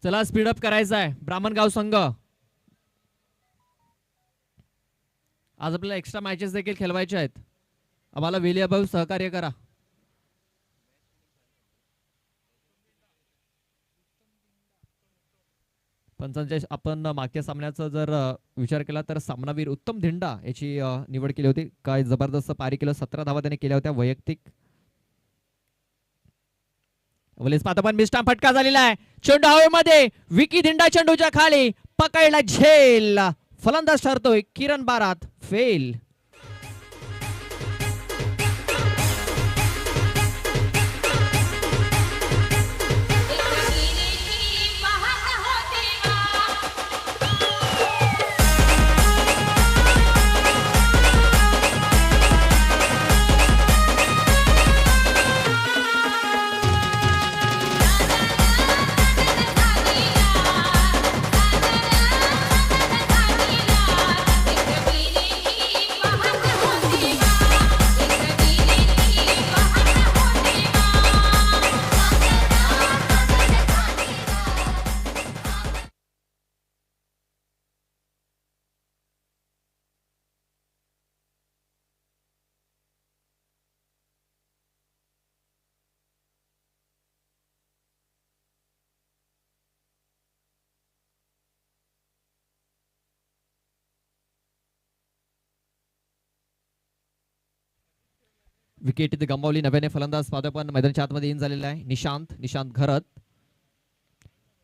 चला स्पीडअप करायचा आहे ब्राह्मणगाव संघ. आज आपल्याला एक्स्ट्रा मॅचेस देखील खेळवायचे आहेत. आम्हाला वेली अभाव सहकार्य करा. पंचांच्या आपण मागच्या सामन्याचा जर विचार केला तर सामनावीर उत्तम धिंडा याची निवड केली होती. काय जबरदस्त पारी केलं. 17 धावा त्याने केल्या होत्या वैयक्तिक. वलीस पातपण मिस्टा फटका झालेला आहे. चेंडू हवेमध्ये. विकी धिंडा चेंडूच्या खाली पकडला. झेल. फलंदाज ठरतोय किरण बारात. फेल. विकेट इथे गमावली. नव्याने फलंदाज पादापण मैदानाच्या आतमध्ये इन झालेला आहे. निशांत घरत.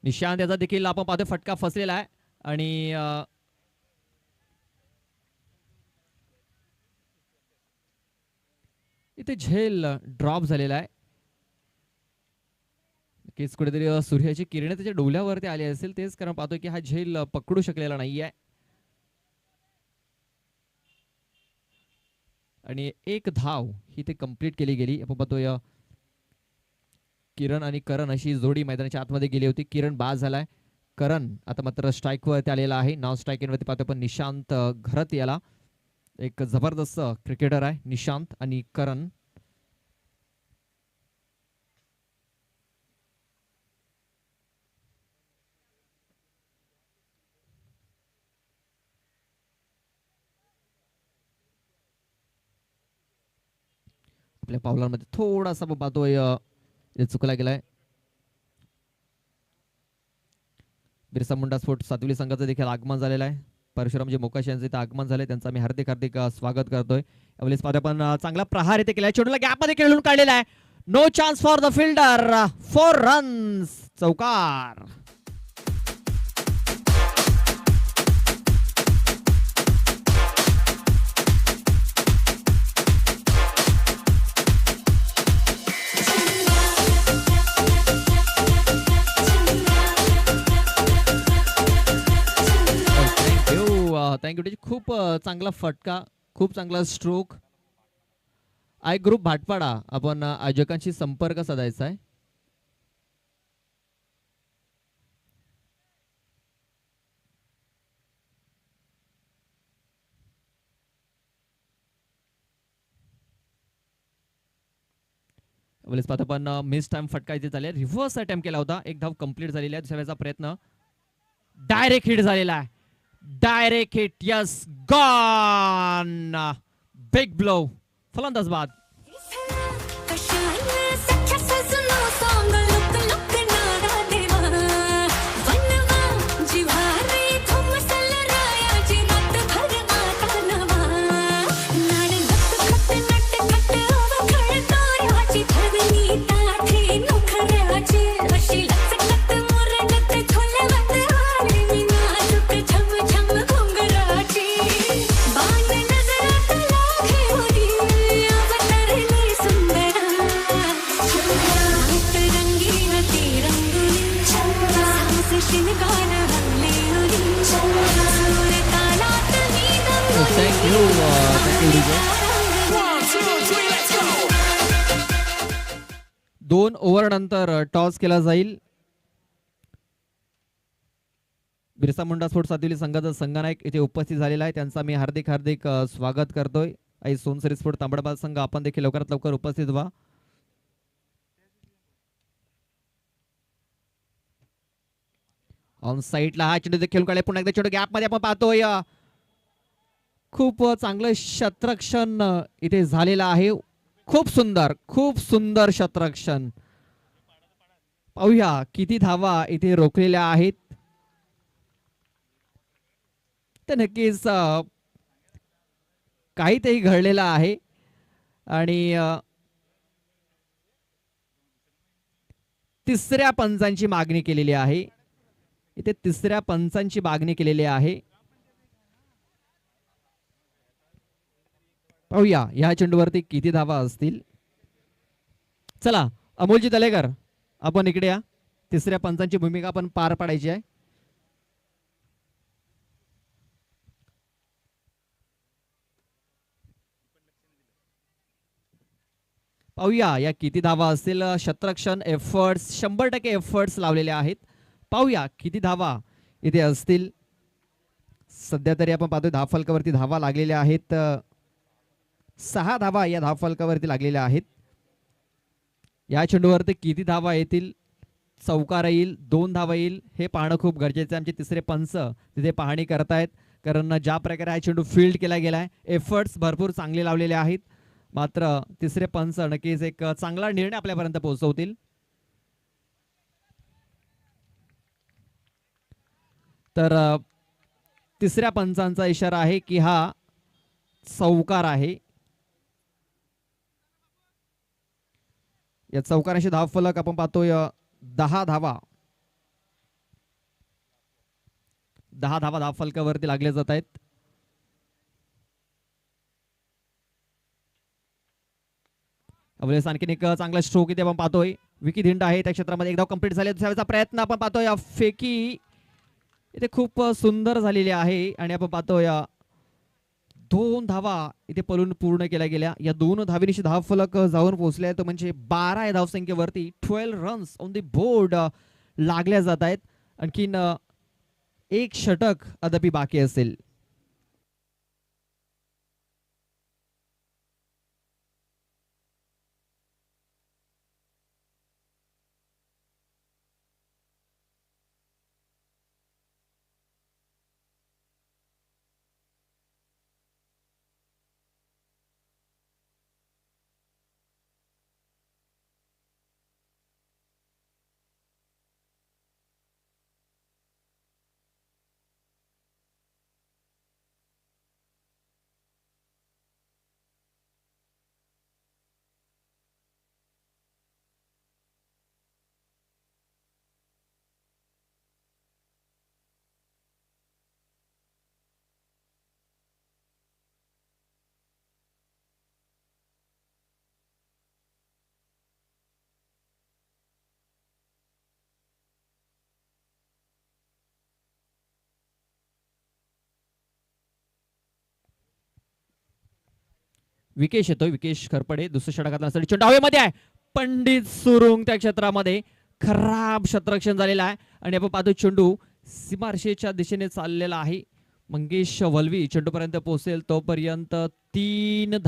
निशांत याचा देखील आपण पाहतो फटका फसलेला आहे आणि इथे झेल ड्रॉप झालेला आहे. नक्कीच कुठेतरी सूर्याची किरणे त्याच्या डोल्यावरती आली असेल. तेच कारण पाहतो की हा झेल पकडू शकलेला नाहीये आणि एक धाव ही ते कंप्लीट केली गेली. आपण पाहतोय किरण आणि करण अशी जोडी मैदानाच्या आतमध्ये गेली होती. किरण बाद झालाय. करण आता मात्र स्ट्राईक वरती आलेला आहे. नॉन स्ट्राईक वरती पाहतो पण निशांत घरत याला एक जबरदस्त क्रिकेटर आहे. निशांत आणि करण आपल्या पावलांमध्ये थोडासा पाहतोय चुकला गेलाय. बिरसा मुंडा स्पोर्ट सातवली संघाचं देखील आगमन झालेलं आहे. परशुरामजी मोकाशी यांचे इथे आगमन झाले. त्यांचं आम्ही हार्दिक स्वागत करतोय. यावेळेस पाहतो पण चांगला प्रहार इथे केलाय. चेंडूला गॅप मध्ये खेळून काढलेला आहे. No chance for the fielder. 4 runs. चौकार. थँक्यू. खूप चांगला फटका. खूप चांगला स्ट्रोक. आय ग्रुप भाटपाडा आपण आयोजकांशी संपर्क साधायचा आहे. पाहता पण मिस टाइम फटका इथे झाले. रिव्हर्स अटेम्प्ट केला होता. एक धाव कंप्लीट झालेली आहे. दुसऱ्या प्रयत्न डायरेक्ट हिट झालेला आहे. Direct hit. Yes. Gone. Big blow. फलंदाज बाद. दोन ओव्हर नंतर टॉस केला जाईल. बिरसा मुंडा स्पोर्ट्स सातवली संघाचा संघनायक इथे उपस्थित झालेला आहे. त्यांचा मी हार्दिक स्वागत करतोय. आई सोनसरी स्पोर्ट तांबडबाल संघ आपण देखील लवकरात लवकर उपस्थित व्हा. ऑन साईडला हा चेंडू खेळून काढले. पुन्हा एकदा चेंडू गॅप मध्ये आपण पाहतोय. खूप चांगलं शतरक्षण इथे झालेलं आहे. खूप सुंदर शतरक्षण. पाहूया किती धावा इथे रोखलेल्या आहेत. तर नक्कीच काहीतरी घडलेलं आहे आणि तिसऱ्या पंचांची मागणी केलेली आहे. इथे तिसऱ्या पंचांची मागणी केलेली आहे. पाहूया या चेंडूवरती किती धावा असतील. चला अमोलजी तलेकर, आपण इकडे या. तिसऱ्या पंचांची भूमिका आपण पार पाडायची आहे. पाहूया या किती धावा असतील. शतरक्षण एफर्ट्स 100% एफर्ट्स लावलेले आहेत. पाहूया किती धावा इथे असतील. सध्या तरी आपण पाहतोय धावफलकावरती धावा लागलेल्या आहेत. 6 धावा या धावफलकावरती लागलेल्या आहेत. या चेंडूवरती किती धावा येतील, चौकार येईल, 2 धावा येईल, हे पाहणं खूप गरजेचं आहे. आमचे तिसरे पंच तिथे पाहणी करतायत, कारण ज्या प्रकारे हा चेंडू फील्ड केला गेलाय, एफर्ट्स भरपूर चांगले लावलेले आहेत. मात्र तिसरे पंच नक्कीच एक चांगला निर्णय आपल्यापर्यंत पोहोचवतील. तर तिसऱ्या पंचांचा इशारा आहे की हा चौकार आहे. या चौकाराशी धावफलक आपण पाहतोय 10 धावा. 10 धावा धावफलकावरती लागले जात आहेत. आणखीन एक चांगला स्ट्रोक इथे आपण पाहतोय. विकी धिंड आहे त्या क्षेत्रामध्ये. एक धाव कंप्लीट झाले. दुसऱ्याचा प्रयत्न आपण पाहतोय. फेकी इथे खूप सुंदर झालेली आहे आणि आपण पाहतोय 2 धावा इथे पळून पूर्ण केल्या गेल्या. या 2 धावेनिशी धावफलक जाऊन पोहोचले. तो म्हणजे 12 या धावसंख्येवरती 12 रन्स ऑन द बोर्ड लागल्या जात आहेत. आणखीन एक षटक अद्याप बाकी असेल. विकेश येतोय. विकेश खरपडे दुसऱ्या षटकातला चेंडू हवेमध्ये आहे. पंडित सुरुंग त्या क्षेत्रामध्ये खराब शतरक्षण झालेलं आहे आणि आपण पाहतो चेंडू सीमारेषेच्या दिशेने चाललेला आहे. मंगेश वल्वी चेंडूपर्यंत पोहोचेल तोपर्यंत 3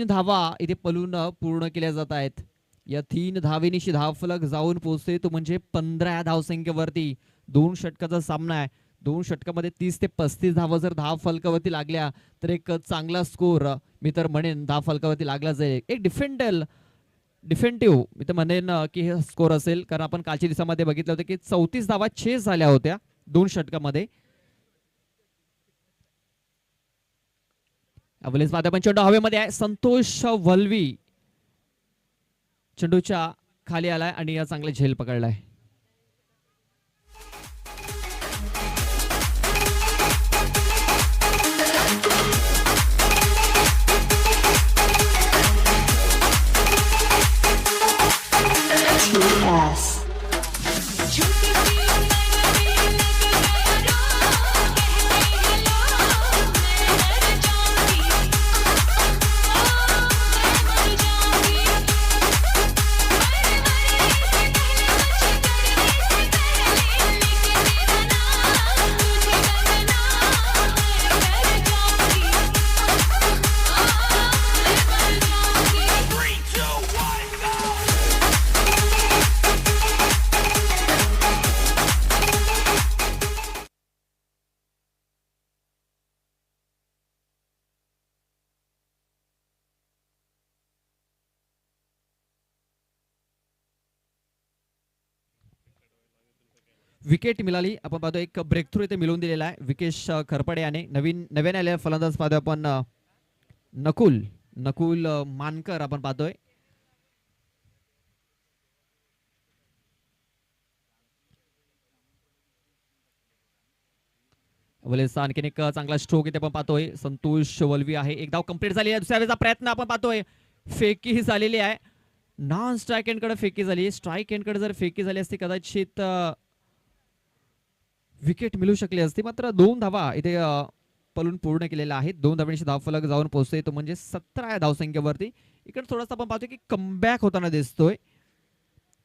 धावा इथे पलून पूर्ण केल्या जात आहेत. या 3 धावेनिशी धावफलक जाऊन पोहोचते तो म्हणजे 15 धावसंख्येवरती. 2 षटकाचा सामना आहे. 2 षटकामध्ये 30 ते 35 धावा जर धावफलकावरती लागल्या तर एक चांगला स्कोर मी तर म्हणेन धावफलकावरती लागला जाईल. एक डिफेंटिव्ह मी तर म्हणेन की हे स्कोर असेल, कारण आपण कालच्या दिवसामध्ये बघितलं होतं की 34 धावा चेस झाल्या होत्या 2 षटकामध्ये. पण चेंडू हवेमध्ये आहे. संतोष वल्वी चेंडूच्या खाली आलाय आणि या चांगले झेल पकडलाय. विकेट मिळाली. आपण पाहतो एक ब्रेक थ्रू इथे मिळवून दिलेला आहे विकेश खरपडे याने. नव्याने आलेला फलंदाज पाहतोय आपण नकुल नकुल मानकर आपण पाहतोय. आणखीन एक चांगला स्ट्रोक इथे आपण पाहतोय. संतोष वलवी आहे. एक धाव कंप्लीट झाली आहे. दुसऱ्या वेळेचा प्रयत्न आपण पाहतोय. फेकी झालेली आहे. नॉन स्ट्राईक एंडकडे फेकी झाली. स्ट्राईक एंडकडे जर फेकी झाली असती कदाचित विकेट मिळू शकली असती. मात्र 2 धावा इथे पलून पूर्ण केलेल्या आहेत. 2 धावांची धावफलक जाऊन पोहोचतोय तो म्हणजे 17 या धावसंख्येवरती. इकडे थोडासा आपण पाहतोय की कमबॅक होताना दिसतोय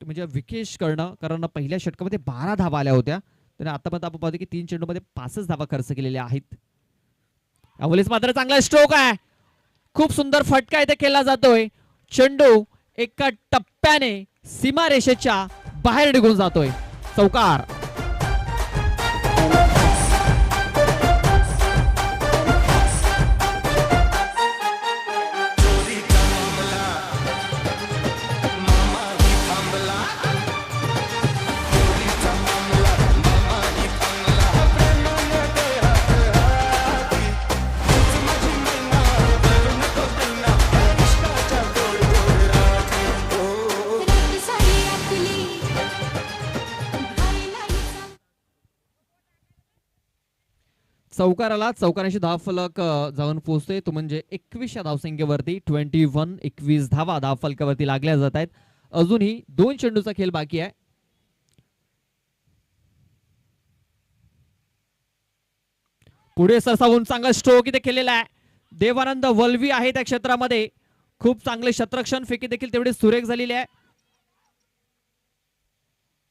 म्हणजे विकेश करणं, कारण पहिल्या षटकामध्ये 12 धावा आल्या होत्या. तर आतापर्यंत आपण पाहतो की 3 चेंडूमध्ये 5च धावा खर्च केलेल्या आहेत. यावेळेस मात्र चांगला स्ट्रोक आहे. खूप सुंदर फटका इथे केला जातोय. चेंडू एका टप्प्याने सीमारेषेच्या बाहेर निघून जातोय. चौकार. चौकाराला चौकारांशी धावफलक जाऊन पोहोचतोय तो म्हणजे 21 या धावसंख्येवरती. 21 धावा धावफलकावरती लागल्या जात आहेत. अजूनही 2 चेंडूचा खेळ बाकी आहे. पुढे सरसावून चांगला स्ट्रोक इथे केलेला आहे. देवानंद वलवी आहे त्या क्षेत्रामध्ये. खूप चांगले शतरक्षण फेकी देखील तेवढी सुरेख झालेली आहे.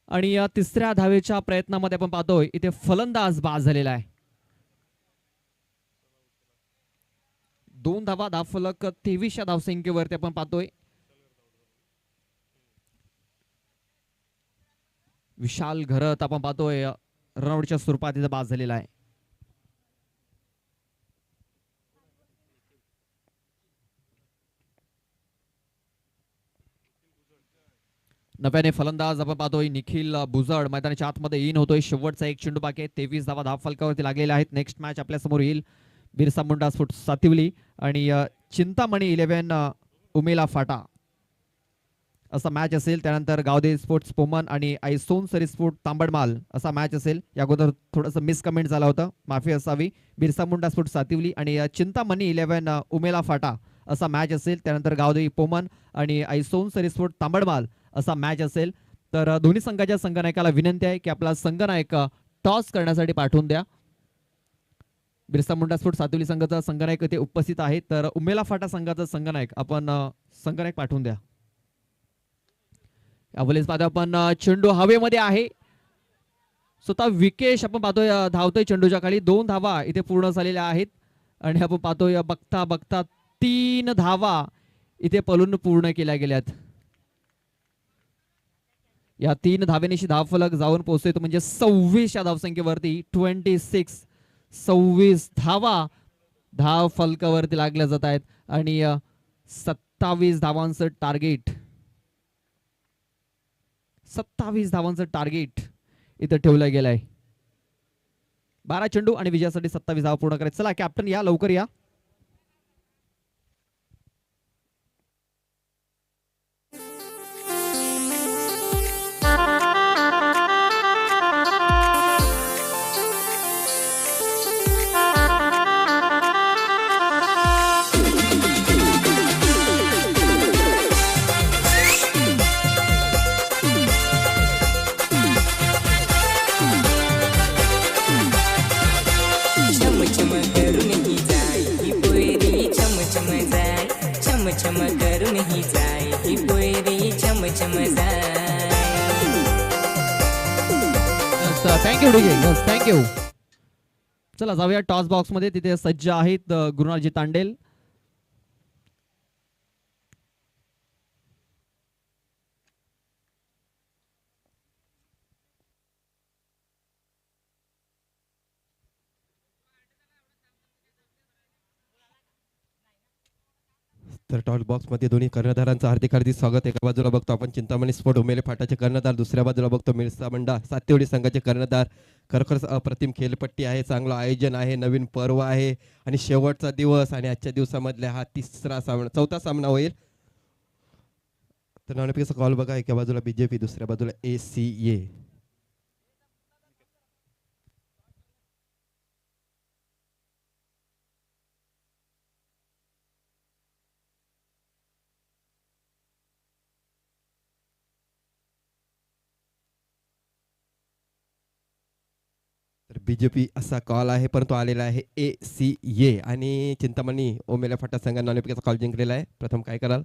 आणि या तिसऱ्या धावेच्या प्रयत्नामध्ये आपण पाहतोय इथे फलंदाज बाद झालेला आहे. 2 धावा धावफलक 23 या धावसंख्येवरती आपण पाहतोय. विशाल घरत आपण पाहतोय रनआउटच्या स्वरूपात इथे बाद झालेला आहे. नव्याने फलंदाज आपण पाहतोय निखिल बुजड मैदानाच्या आतमध्ये इन होतोय. शेवटचा एक चेंडू बाकी आहे. 23 धावा धावफलकावरती लागलेल्या आहेत. नेक्स्ट मॅच आपल्या समोर येईल बिरसा मुंडा स्पोर्ट्स सातिवली आणि चिंतामणी 11 उमेला फाटा असा मॅच असेल. त्यानंतर गावदे स्पोर्ट्स पोमन आणि आयसोन सरी स्पोर्ट तांबडमाल असा मॅच असेल. या अगोदर थोडंसं मिस कमेंट झाला होता, माफी असावी. बिरसा मुंडा स्पोर्ट्स सातिवली आणि चिंतामणी 11 उमेला फाटा असा मॅच असेल. त्यानंतर गावदे पोमन आणि आयसोन सरी स्पोर्ट तांबडमाल असा मॅच असेल. तर दोन्ही संघाच्या संघनायकाला विनंती आहे की आपला संघनायक टॉस करण्यासाठी पाठवून द्या. बिरसा मुंडा स्पोर्ट्स सातिवली संघाचा संघनायक इथे उपस्थित आहे. तर उमेला फाटा संघाचा संघनायक आपण संघनायक पाठवून द्या. यावेळेस पाहतो आपण चेंडू हवेमध्ये आहे. स्वतः विकेश आपण पाहतोय धावतोय चेंडूच्या खाली. 2 धावा इथे पूर्ण झालेल्या आहेत आणि आपण पाहतोय बघता बघता 3 धावा इथे पलून पूर्ण केल्या गेल्यात. या 3 धावेनिशी धावफलक जाऊन पोहोचतोय तो म्हणजे 26 या धावसंख्येवरती. 26 धावा धाव फलकावरती लागल्या जात आहेत आणि 27 धावांचं टार्गेट 27 धावांचं टार्गेट इथं ठेवलं गेलंय. 12 चेंडू आणि विजयासाठी 27 धावा पूर्ण करायचं. चला कॅप्टन या, लवकर या. छम करून ही जाय ही पोयरी छम छम जाय. Thank you thank you. चला जाऊया टॉस बॉक्स मध्ये. तिथे सज्ज आहेत गुरुनाथजी तांडेल. तर टॉस बॉक्स मध्ये दोन्ही कर्णधारांचं हार्दिक हार्दिक स्वागत. एका बाजूला बघतो आपण चिंतामणी स्पोर्ट उमेले फाटाचे कर्णधार, दुसऱ्या बाजूला बघतो मिरसा मंडा सातेवडी संघाचे कर्णधार. खरोखरच अप्रतिम खेळपट्टी आहे, चांगलं आयोजन आहे, नवीन पर्व आहे आणि शेवटचा दिवस आणि आजच्या दिवसामधला हा चौथा सामना होईल. तर नाणेफेकीचा कॉल बघा, एका बाजूला बीजेपी, दुसऱ्या बाजूला ACA. तर बीजेपी असा कॉल आहे, परंतु आलेला आहे ACA आणि चिंतामणी ओमेला फाटा संघाने नाणेफेकीचा कॉल जिंकलेला आहे. प्रथम काय कराल?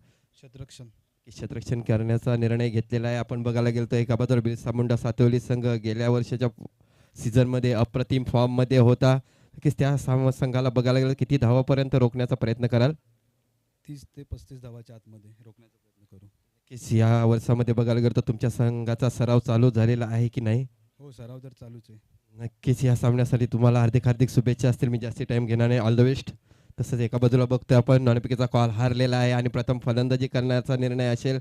क्षेत्ररक्षण करण्याचा निर्णय घेतलेला आहे. आपण बघायला गेलो तर एका बाजूला बिरसा मुंडा सातवली संघ गेल्या वर्षाच्या सीझनमध्ये अप्रतिम फॉर्ममध्ये होता. की त्या संघाला बघायला गेलं किती धावापर्यंत रोखण्याचा प्रयत्न कराल? 30 ते 35 धावाच्या आतमध्ये रोखण्याचा प्रयत्न करू. की या वर्षामध्ये बघायला गेलं तर तुमच्या संघाचा सराव चालू झालेला आहे की नाही? हो, सराव तर चालूच आहे. नक्कीच या सामन्यासाठी तुम्हाला हार्दिक हार्दिक शुभेच्छा असतील. मी जास्ती टाइम घेणार नाही. All the best. तसंच एका बाजूला बघतोय आपण नाणेफेकीचा कॉल हारलेला आहे आणि प्रथम फलंदाजी करण्याचा निर्णय असेल.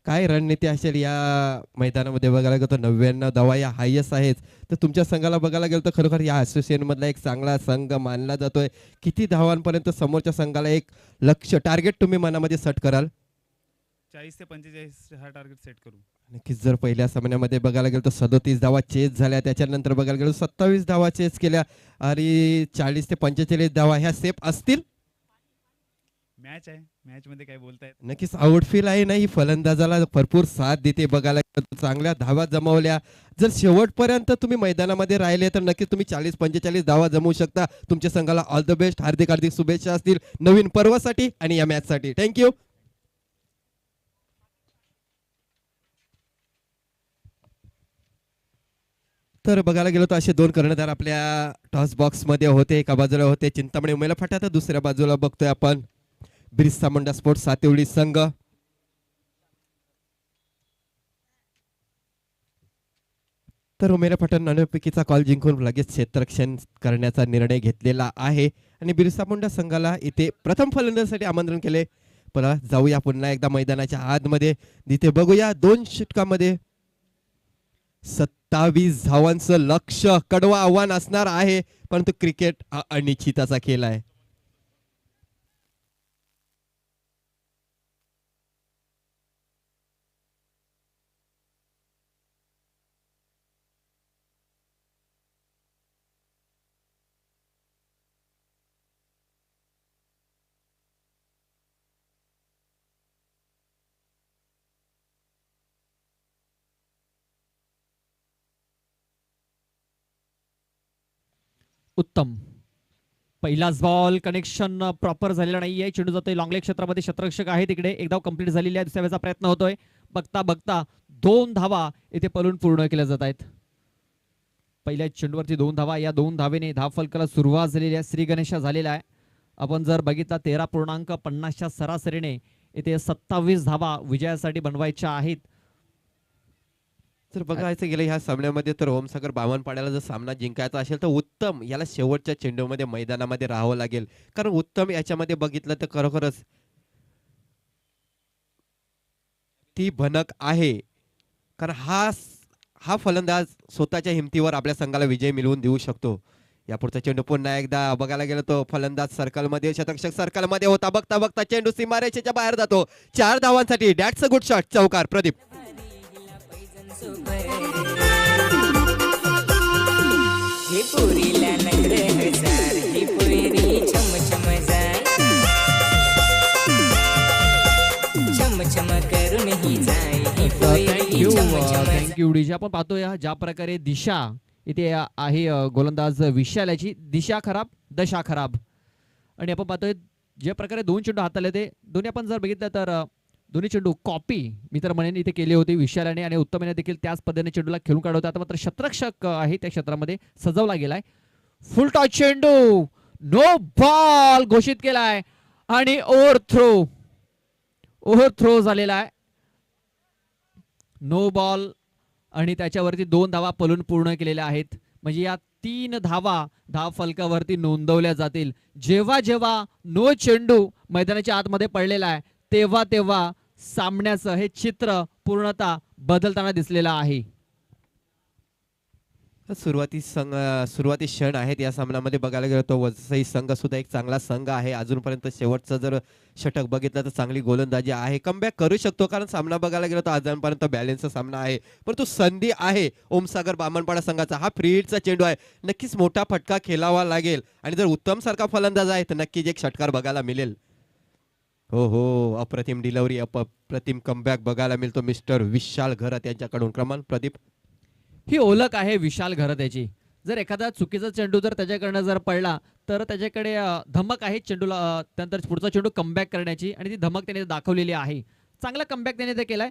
काय रणनीती असेल या मैदानामध्ये? बघायला गेलो तर 99 धावा या हायस्ट आहेत. तर तुमच्या संघाला बघायला गेलो तर खरोखर या असोसिएशन मधला एक चांगला संघ मानला जातोय. किती धावांपर्यंत समोरच्या संघाला एक लक्ष्य टार्गेट तुम्ही मनामध्ये सेट कराल? 40 ते 45 हा टार्गेट सेट करू. नक्कीच. जर पहिल्या सामन्यामध्ये बघायला गेलो तर 37 धावा चेस झाल्या, त्याच्यानंतर बघायला गेलो 27 धावा चेस केल्या आणि 40 ते 45 धावा ह्या सेफ असतील. मॅच आहे, मॅच मध्ये काय बोलतायत. नक्कीच आउटफील आहे ना, ही फलंदाजाला भरपूर साथ देते. बघायला गेलं तर चांगल्या धावा जमवल्या. जर शेवटपर्यंत तुम्ही मैदानामध्ये राहिले तर नक्कीच तुम्ही 40-45 धावा जमवू शकता. तुमच्या संघाला ऑल द बेस्ट. हार्दिक हार्दिक शुभेच्छा असतील नवीन पर्वासाठी आणि या मॅच साठी. थँक्यू. तर बघायला गेलो तर असे दोन कर्णधार आपल्या टॉस बॉक्स मध्ये होते. एका बाजूला होते चिंतामणी उमेला फाटा, तर दुसऱ्या बाजूला बघतोय आपण बिरसा मुंडा स्पोर्ट्स सातेवडी संघ. तर उमेरा फाटा नाणेफेकीचा कॉल जिंकून लगेच क्षेत्ररक्षण करण्याचा निर्णय घेतलेला आहे आणि बिरसा मुंडा संघाला इथे प्रथम फलंदाजीसाठी आमंत्रण केले. पण जाऊया पुन्हा एकदा मैदानाच्या आतमध्ये, तिथे बघूया 2 षटकामध्ये 27 धावांचं लक्ष्य. कडवं आव्हान असणार आहे, परंतु क्रिकेट हा अनिश्चिताचा खेळ आहे. उत्तम. पहिलाच बॉल कनेक्शन प्रॉपर झालेला नाहीये. चेंडू जातोय लॉंग लेग क्षेत्रामध्ये. क्षेत्ररक्षक आहे तिकडे. एक धाव कंप्लीट झालेली आहे. दुसऱ्या वेळेचा प्रयत्न होतोय. बघता बघता 2 धावा इथे पलून पूर्ण केल्या जात आहेत. पहिल्या चेंडूवरती 2 धावा. या 2 धावेने धाव फलकाला सुरुवात झालेली आहे. श्री गणेशा झालेला आहे. आपण जर बघितला 13.50च्या सरासरीने इथे 27 धावा विजयासाठी बनवायच्या आहेत. जर बघायचं गेलं ह्या सामन्यामध्ये तर ओमसागर बामणपाड्याला जर सामना जिंकायचा असेल तर उत्तम याला शेवटच्या चेंडूमध्ये मैदानामध्ये राहावं लागेल. कारण उत्तम याच्यामध्ये बघितलं तर खरोखरच ती भनक आहे. कारण हा फलंदाज स्वतःच्या हिमतीवर आपल्या संघाला विजय मिळवून देऊ शकतो. यापुढचा चेंडू पुन्हा एकदा बघायला गेलो तो फलंदाज सर्कलमध्ये, शतरक्षक सर्कलमध्ये होता. बघता बघता चेंडू सीमारेषेच्या बाहेर जातो. 4 धावांसाठी दॅट्स अ गुड शॉट. चौकार प्रदीप. हे पोरीला नखर हजार, ही पोरी छम छम जाय, छम छम करून ही जाय, ही पोरी छम छम जाय. Thank you DJ. आपण पाहतोय ज्या प्रकारे दिशा इथे आहे गोलंदाज विशालाची. दिशा खराब, दशा खराब. आणि आपण पाहतोय ज्या प्रकारे 2 चेंडू हाताले ते दोन्ही आपण जर बघितलं तर दोन्ही चेंडू कॉपी मी तर म्हणेन इथे केली होती विशालाने आणि उत्तमने देखील त्याच पद्धतीने चेंडूला खेळून काढवता. आता मात्र क्षेत्ररक्षक आहे त्या क्षेत्रामध्ये सजवला गेलाय. फुल टॉस चेंडू, नो बॉल घोषित केलाय आणि ओव्हर थ्रो झालेला आहे. नो बॉल आणि त्याच्यावरती 2 धावा पलून पूर्ण केलेल्या आहेत. म्हणजे या 3 धावा धाव फलकावरती नोंदवल्या जातील. जेव्हा जेव्हा नो चेंडू मैदानाच्या आतमध्ये पडलेला आहे तेव्हा तेव्हा सामन्याचं हे चित्र पूर्णतः बदलताना दिसलेलं आहे. सुरुवाती क्षण आहेत या सामन्यामध्ये बघायला गेलो तो वसई संघ सुद्धा एक चांगला संघ आहे. अजूनपर्यंत शेवटचं जर षटक बघितलं तर चांगली गोलंदाजी आहे. कमबॅक करू शकतो कारण सामना बघायला गेलो तर अजूनपर्यंत बॅलन्सचा सामना आहे. परंतु संधी आहे ओमसागर बामणपाडा संघाचा. हा फ्री हिटचा चेंडू आहे. नक्कीच मोठा फटका खेळावा लागेल आणि जर उत्तम सारखा फलंदाज आहे तर नक्कीच एक षटकार बघायला मिळेल. हो हो, अप्रतिम डिलिव्हरी, अप्रतिम कमबॅक बघायला मिळतो मिस्टर विशाल घरत यांच्याकडून. क्रमांक प्रदीप. ही ओळख आहे विशाल घरत याची. जर एखादा चुकीचा चेंडू जर त्याच्याकडनं जर पडला तर त्याच्याकडे धमक आहे चेंडूला त्यानंतर पुढचा चेंडू कमबॅक करण्याची आणि ती धमक त्याने दाखवलेली आहे. चांगला कमबॅक त्याने ते केलाय.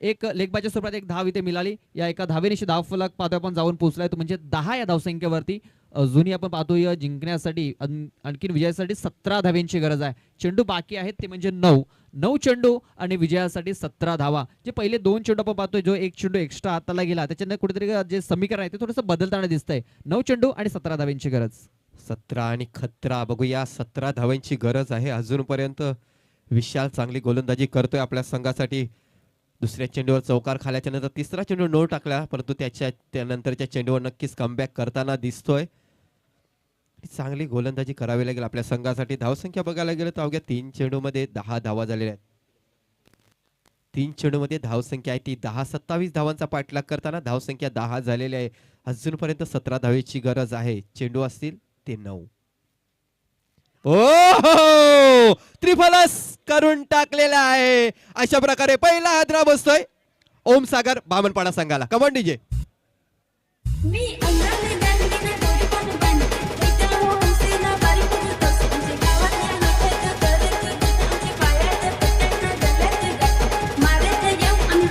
एक लेगबाच्या स्वरूपात एक धाव इथे मिळाली. या एका धावेनिशी धाव फलक पाहतो आपण जाऊन पोहोचलाय तो म्हणजे 10 या धावसंख्येवरती. अजूनही आपण पाहतोय जिंकण्यासाठी आणखीन विजयासाठी 17 धाव्यांची गरज आहे. चेंडू बाकी आहेत ते म्हणजे 9 चेंडू आणि विजयासाठी 17 धावा. जे पहिले 2 चेंडू आपण पाहतोय जो एक चेंडू एक्स्ट्रा हाताला गेला त्याच्यानं कुठेतरी जे समीकरण आहे ते थोडंसं बदलताना दिसतंय. 9 चेंडू आणि 17 धाव्यांची गरज. 17 आणि खतरा बघूया. 17 धावांची गरज आहे. अजूनपर्यंत विशाल चांगली गोलंदाजी करतोय आपल्या संघासाठी. दुसऱ्या चेंडूवर चौकार खाल्याच्या नंतर तिसरा चेंडू नो टाकला परंतु त्यानंतरच्या चेंडूवर नक्कीच कमबॅक करताना दिसतोय. चांगली गोलंदाजी करावी लागेल आपल्या संघासाठी. धावसंख्या बघायला गेलं तर अवघ्या 3 चेंडूमध्ये 10 धावा झालेल्या आहेत. 3 चेंडूमध्ये धावसंख्या आहे ती 10. 27 धावांचा पाठलाग करताना धावसंख्या 10 झालेली आहे. अजूनपर्यंत 17 धावेची गरज आहे. चेंडू असतील ते 9. ओ त्रिफलस करून टाकलेला आहे. अशा प्रकारे पहिला हादरा बसतोय ओमसागर बामणपाडा संघाला. Come on DJ. मी अंगाने दांडीने दोरी पण बांध इथं होऊन ना बारी पुढे तस तुझे गावातल्या लोकांचं करत तुझे पायाचं पट्ट्यानं दगडात मारत येऊ आम्ही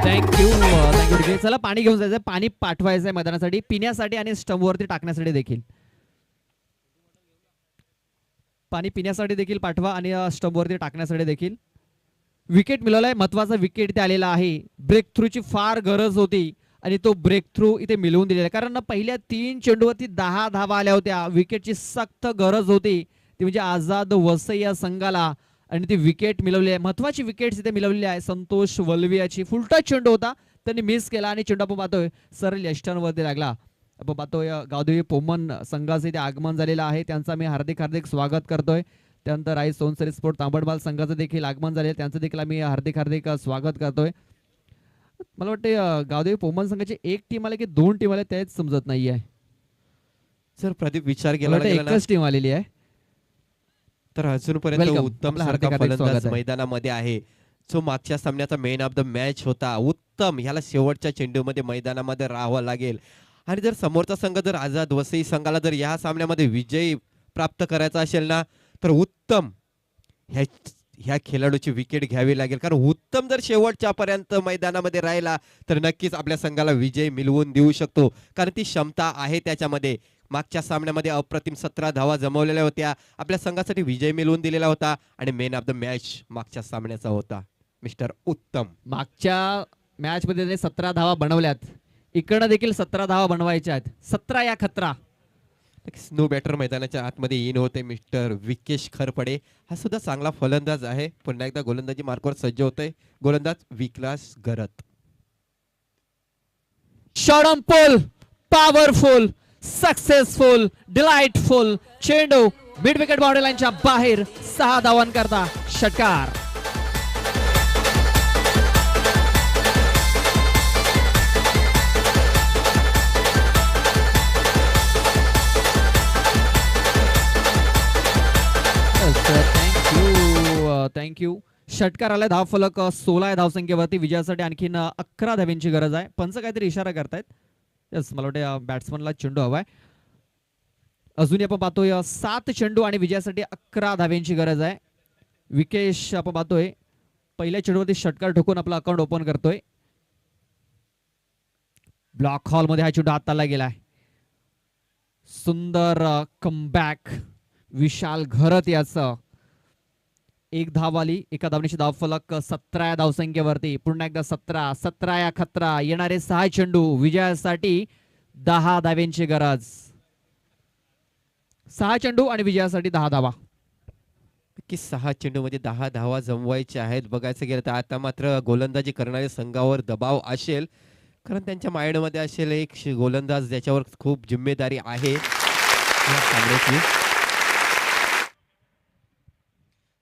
थँक्यू. चला पाणी घेऊन जायचंय. पाणी पाठवायचंय मैदानासाठी पिण्यासाठी आणि स्टंपवरती टाकण्यासाठी देखील. पाणी पिण्यासाठी देखील पाठवा आणि स्टंपवरती टाकण्यासाठी देखील. विकेट मिळवलाय. महत्वाचा विकेट इथे आलेला आहे. ब्रेक थ्रूची फार गरज होती आणि तो ब्रेक थ्रू इथे मिळवून दिलेला आहे कारण पहिल्या 3 चेंडूवरती 10 धावा आल्या होत्या. विकेटची सक्त गरज होती ती म्हणजे आझाद वसई या संघाला आणि ती विकेट मिळवली आहे. महत्वाची विकेट इथे मिळवलेली आहे. संतोष वलवियाची फुलटा चेंडू होता त्यांनी मिस केला आणि चेंडू आपण पाहतोय सरळ यष्टांवरती लागला. आपण पाहतोय गावदेवी पोमन संघाचे इथे आगमन झालेलं आहे. त्यांचा मी हार्दिक स्वागत करतोय. त्यानंतर आई सोनसरी स्पोर्ट तांबडबाल संघाचं देखील आगमन झाले त्यांचं देखील आम्ही हार्दिक स्वागत करतोय. मला वाटते गावदेवी पोमन संघाची एक टीम आली की 2 टीम आल्या तेच समजत नाहीये. जर प्रदीप विचार केला एकच टीम आलेली आहे. तर अजूनपर्यंत Welcome. उत्तम आपलं सारखा हार्दिक स्वागत फलंदाज आहे. मैदानामध्ये आहे जो मागच्या सामन्याचा मेन ऑफ द मॅच होता. उत्तम ह्याला शेवटच्या चेंडूमध्ये मैदानामध्ये राहावं लागेल आणि जर समोरचा संघ जर आझाद वसई संघाला जर या सामन्यामध्ये विजय प्राप्त करायचा असेल ना तर उत्तम ह्या खेळाडूची विकेट घ्यावी लागेल कारण उत्तम जर शेवटच्या पर्यंत मैदानामध्ये राहिला तर नक्कीच आपल्या संघाला विजय मिळवून देऊ शकतो कारण ती क्षमता आहे त्याच्यामध्ये. मागच्या सामन्यामध्ये अप्रतिम 17 धावा जमवलेल्या होत्या. आपल्या संघासाठी विजय मिळवून दिलेला होता आणि मेन ऑफ द मॅच मागच्या सामन्याचा होता मिस्टर उत्तम. मागच्या मॅच मध्ये त्याने 17 धावा बनवल्यात. इकडनं देखील 17 धावा बनवायच्या आहेत. 17 या खतरा. स्नो बॅटर मैदानाच्या आतमध्ये इन होते मिस्टर विकेश खरपडे. हा सुद्धा चांगला फलंदाज आहे. पुन्हा एकदा गोलंदाजी मार्कवर सज्ज होतोय गोलंदाज Vikas Gharat. Shot on pole, powerful, successful, delightful चेंडू मिड विकेट बाउंड्री लाईनच्या बाहेर 6 धावांकरता षटकार. थँक्यू. षटकार आलाय. धाव फलक 16 धावसंख्येवरती. विजयासाठी आणखीन 11 धाव्यांची गरज आहे. पंच काहीतरी इशारा करतायत. यस मला वाटतं बॅट्समनला चेंडू हवाय. अजूनही आपण पाहतोय 7 चेंडू आणि विजयासाठी 11 धाव्यांची गरज आहे. विकेश आपण पाहतोय पहिल्या चेंडूवरती षटकार ठोकून आपला अकाउंट ओपन करतोय. ब्लॉक हॉल मध्ये हा चेंडू हाताला गेलाय. सुंदर कमबॅक विशाल घरत याचं. 1 धाव आली. एका धावनीची धाव फलक 17 या धावसंख्येवरती. पुन्हा एकदा 17 या खतरा. येणारे 6 चेंडू विजयासाठी 10 धाव्यांची गरज. 6 चेंडू आणि विजयासाठी 10 धावा. की 6 चेंडूमध्ये 10 धावा जमवायच्या आहेत. बघायचं गेलं तर आता मात्र गोलंदाजी करणाऱ्या संघावर दबाव असेल, कारण त्यांच्या माइंडमध्ये असेल एक गोलंदाज ज्याच्यावर खूप जिम्मेदारी आहे या सामन्याची.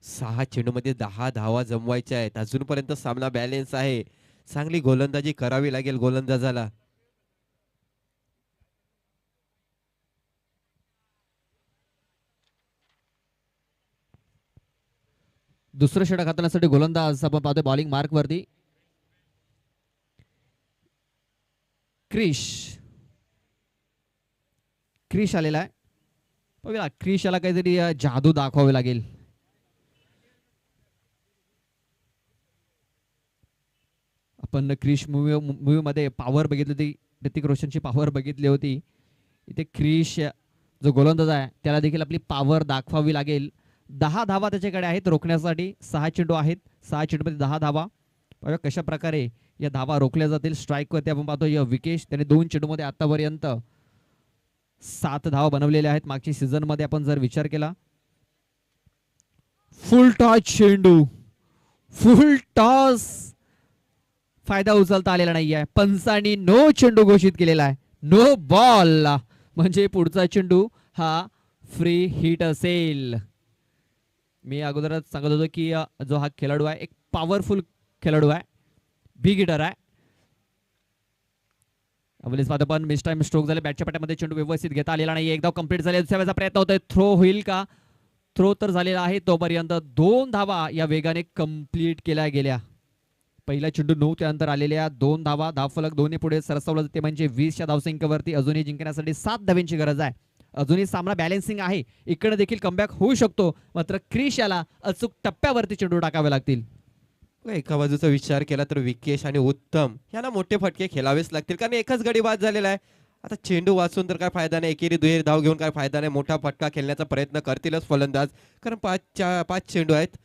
6 चेंडूमध्ये 10 धावा जमवायच्या आहेत. अजूनपर्यंत सामना बॅलेन्स आहे. चांगली गोलंदाजी करावी लागेल गोलंदाजाला. दुसरं षटक हाताळण्यासाठी गोलंदाज आपण पाहतोय बॉलिंग मार्क वरती क्रिश आलेला आहे. बघूया क्रिश याला काहीतरी जादू दाखवावी लागेल. आपण क्रिश मूवी मध्ये पॉवर बघितली होती, ऋतिक रोशनची पॉवर बघितली होती. इथे क्रिश जो गोलंदाज आहे त्याला देखील आपली पॉवर दाखवावी लागेल. 10 धावा त्याच्याकडे आहेत रोखण्यासाठी. 6 चेंडू आहेत, 6 चेंडूमध्ये 10 धावा. बघा कशा प्रकारे या धावा रोखल्या जातील. स्ट्राईक वरती आपण पाहतो या विकेश त्याने 2 चेंडूमध्ये आतापर्यंत 7 धावा बनवलेल्या आहेत. मागच्या सीझन मध्ये आपण जर विचार केला, फुल टॉस चेंडू, फुल टॉस फायदा उचलता आलेला नाहीये. पंचांनी नो चेंडू घोषित केलेला आहे, नो बॉल. म्हणजे पुढचा चेंडू हा फ्री हिट असेल. मी अगोदरच सांगत होतो की जो हा खेळाडू आहे एक पॉवरफुल खेळाडू आहे, बिग हिटर आहे. पण मिस टाइम स्ट्रोक झाले. बॅटच्या पट्ट्यामध्ये चेंडू व्यवस्थित घेता आलेला नाही. एकदा कंप्लीट झाले. दुसऱ्या वेळेचा प्रयत्न होतोय. थ्रो होईल का? थ्रो तर झालेला आहे. तोपर्यंत 2 धावा या वेगाने कंप्लीट केल्या गेल्या. पहिला चेंडू 9 त्यानंतर आलेल्या 2 धावा. धावफलक दोन्ही पुढे सरसवलं, ते म्हणजे 20च्या धावसंख्येवरती. अजूनही जिंकण्यासाठी 7 धावांची गरज आहे. अजूनही सामना बॅलेन्सिंग आहे. इकडे देखील कमबॅक होऊ शकतो, मात्र क्रिश याला अचूक टप्प्यावरती चेंडू टाकावे लागतील. एका बाजूचा विचार केला तर विकेश आणि उत्तम यांना मोठे फटके खेळावेच लागतील, कारण एकच गडी बाद झालेला आहे. आता चेंडू वाचून तर काय फायदा नाही, एकेरी दुहेरी धाव घेऊन काय फायदा नाही. मोठा फटका खेळण्याचा प्रयत्न करतीलच फलंदाज, कारण 5 चेंडू आहेत.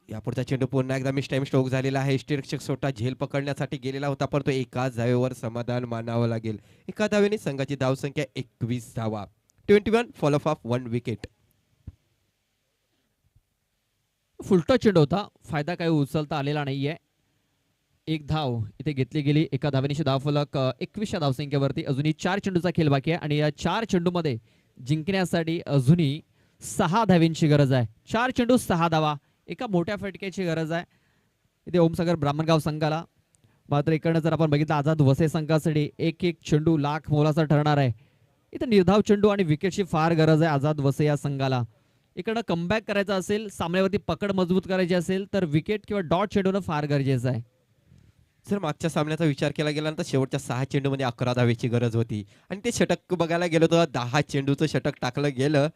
यापुढचा चेंडू पुन्हा एकदा मिस टाइम स्ट्रोक झालेला आहे. इष्टरक्षक स्वतः झेल पकडण्यासाठी गेलेला होता, पण तो एकाच धावेवर समाधान मानावं लागेल. एका धावेने संघाची धावसंख्या 21 धावा. 21 फॉल ऑफ 1 विकेट. फुलटॉस चेंडू होता, फायदा काही उचलता आलेला नाहीये. 1 धाव इथे घेतली गेली. एका धावेनिशी धावफलक 21च्या धावसंख्येवरती. अजूनही 4 चेंडूचा खेळ बाकी आहे आणि या 4 चेंडूमध्ये जिंकण्यासाठी अजूनही 6 धावांची गरज आहे. 4 चेंडू 6 धावा, एका मोठ्या फटक्याची गरज आहे इथे ओमसागर ब्राह्मणगाव संघाला. मात्र इकडनं जर आपण बघितलं आझाद वसई संघासाठी एक चेंडू लाख मोलाचा ठरणार आहे. इथे निर्धाव चेंडू आणि विकेटची फार गरज आहे आझाद वसई या संघाला. इकडनं कमबॅक करायचा असेल, सामन्यावरती पकड मजबूत करायची असेल तर विकेट किंवा डॉट चेंडूनं फार गरजेचं आहे. जर मागच्या सामन्याचा विचार केला गेला तर शेवटच्या 6 चेंडूमध्ये 11 धावेची गरज होती आणि ते षटक बघायला गेलो तर 10 चेंडूचं षटक टाकलं गेलं.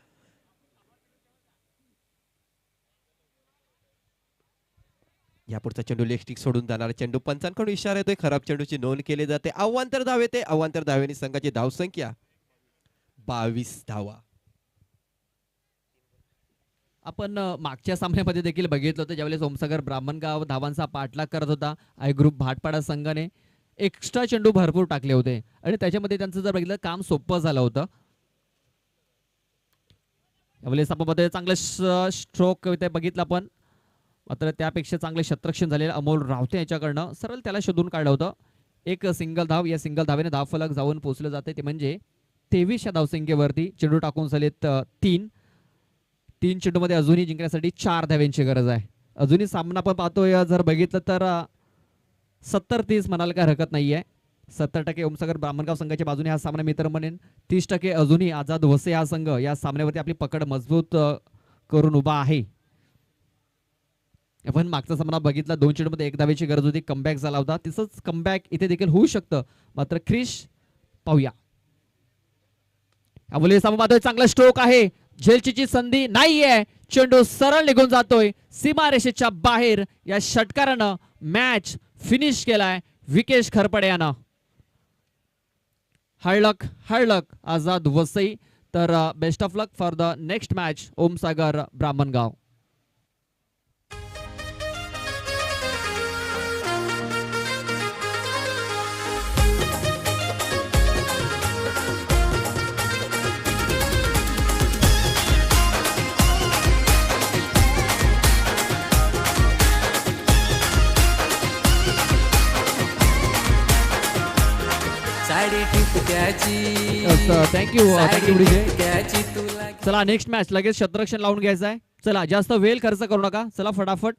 यापुढचा चेंडू लेग स्टिक सोडून जाणारा चेंडू. पंचांकडून इशारा येतोय, खराब चेंडूची नोंद केली जाते. अवांतर धाव येते. अवांतर धावेने संघाची धावसंख्या 22 धावा. आपण मागच्या सामन्यामध्ये देखील बघितलं होतं, ज्यावेळेस ओमसागर ब्राह्मणगाव धावांचा पाठलाग करत होता. आय ग्रुप भाटपाडा संघाने एक्स्ट्रा चेंडू भरपूर टाकले होते आणि त्याच्यामध्ये त्यांचं जर बघितलं काम सोपं झालं होतं. यावेळेस आपण मध्ये चांगलं स्ट्रोक बघितलं आपण, मात्र त्यापेक्षा चांगले शतरक्षण झालेलं अमोल रावते याच्याकडनं सरळ त्याला शोधून काढलं होतं. एक सिंगल धाव. या सिंगल धावेने धावफलक जाऊन पोहोचलं जाते, ते म्हणजे 23च्या धावसंख्येवरती. चेंडू टाकून झालेत 3 चेंडूमध्ये अजूनही जिंकण्यासाठी 4 धावांची गरज आहे. अजूनही सामना आपण पाहतोय, जर बघितलं तर 70-30 म्हणाल काय हरकत नाहीये. 70% ओमसागर ब्राह्मणगाव संघाच्या बाजूने हा सामना मी तर म्हणेन. 30% अजूनही आझाद वसई हा संघ या सामन्यावरती आपली पकड मजबूत करून उभा आहे. आपण मागचा सामना बघितला, 2 चेंडूमध्ये 1 धावेची गरज होती, कमबॅक झाला होता. तसंच कमबॅक इथे देखील होऊ शकतं, मात्र क्रिश पाहूया. यामुळे चांगला स्ट्रोक आहे, झेलची संधी नाहीये. चेंडू सरळ निघून जातोय सीमारेषेच्या बाहेर. या षटकारानं मॅच फिनिश केलाय विकेश खरपडे यानं. हळलक आझाद वसई. तर best of luck for the next match Omsagar Brahmangaon. त्याची थँक्यू विजय. त्याची तुला चला नेक्स्ट मॅच लगेच शतरक्षण लावून घ्यायचं आहे. चला जास्त वेळ खर्च करू नका. चला फटाफट